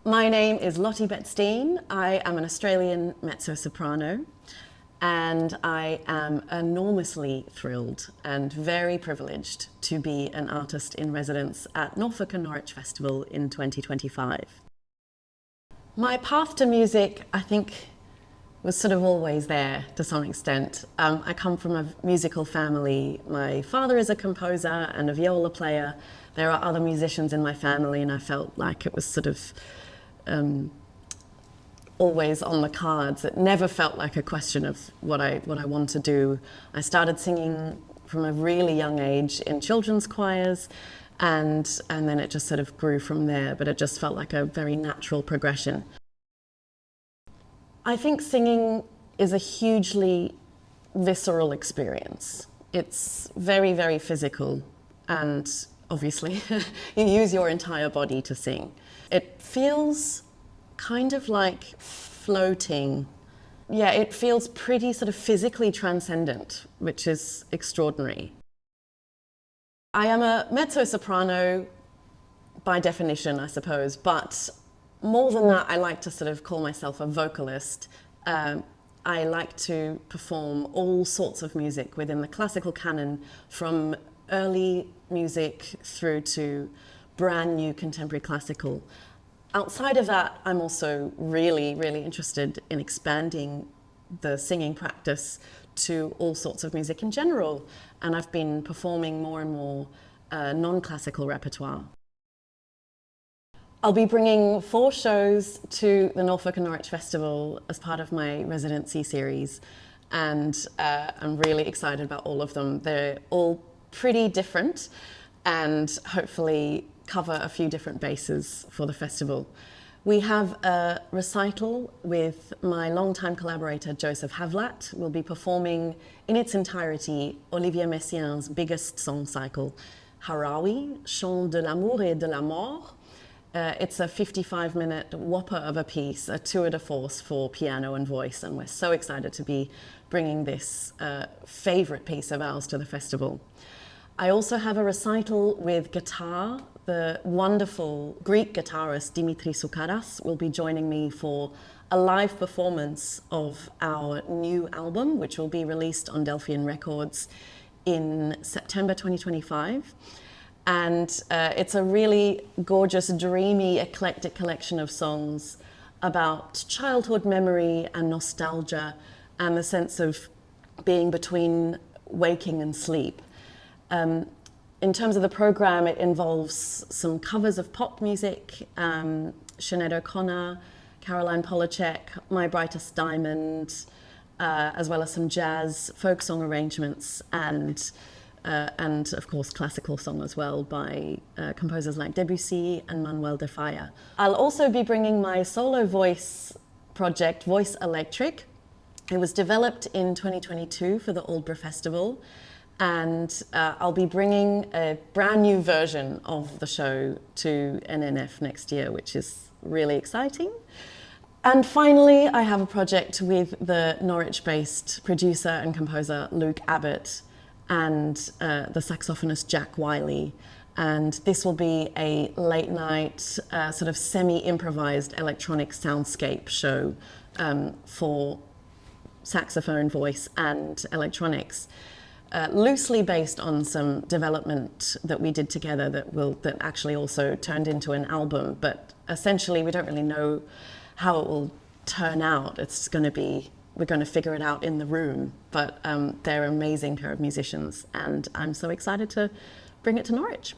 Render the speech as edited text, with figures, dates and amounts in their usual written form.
My name is Lotte Betts-Dean. I am an Australian mezzo-soprano, and I am enormously thrilled and very privileged to be an artist in residence at Norfolk and Norwich Festival in 2025. My path to music, I think, was sort of always there to some extent. I come from a musical family. My father is a composer and a viola player. There are other musicians in my family, and I felt like it was sort of always on the cards. It never felt like a question of what I want to do. I started singing from a really young age in children's choirs, and then it just sort of grew from there, but it just felt like a very natural progression. I think singing is a hugely visceral experience. It's very, very physical, and obviously you use your entire body to sing. It feels kind of like floating. Yeah, it feels pretty sort of physically transcendent, which is extraordinary. I am a mezzo-soprano by definition, I suppose, but more than that, I like to sort of call myself a vocalist. I like to perform all sorts of music within the classical canon, from early music through to brand new contemporary classical. Outside of that, I'm also really, really interested in expanding the singing practice to all sorts of music in general. And I've been performing more and more non-classical repertoire. I'll be bringing 4 shows to the Norfolk and Norwich Festival as part of my residency series, and I'm really excited about all of them. They're all pretty different and hopefully cover a few different bases for the festival. We have a recital with my longtime collaborator Joseph Havlat. We'll be performing in its entirety Olivier Messiaen's biggest song cycle, Harawi, Chant de l'amour et de la mort. It's a 55-minute whopper of a piece, a tour de force for piano and voice, and we're so excited to be bringing this favorite piece of ours to the festival. I also have a recital with guitar. The wonderful Greek guitarist Dimitris Soukaras will be joining me for a live performance of our new album, which will be released on Delphian Records in September 2025. And it's a really gorgeous, dreamy, eclectic collection of songs about childhood memory and nostalgia and the sense of being between waking and sleep. In terms of the program, it involves some covers of pop music, Sinead O'Connor, Caroline Polachek, My Brightest Diamond, as well as some jazz, folk song arrangements, and of course classical song as well by composers like Debussy and Manuel de Falla. I'll also be bringing my solo voice project, Voice Electric. It was developed in 2022 for the Aldborough Festival, and I'll be bringing a brand new version of the show to NNF next year, which is really exciting. And finally, I have a project with the Norwich-based producer and composer Luke Abbott and the saxophonist Jack Wiley. And this will be a late night, sort of semi-improvised electronic soundscape show for saxophone, voice, and electronics. Loosely based on some development that we did together that actually also turned into an album, but essentially we don't really know how it will turn out. It's going to be, we're going to figure it out in the room, but they're an amazing pair of musicians, and I'm so excited to bring it to Norwich.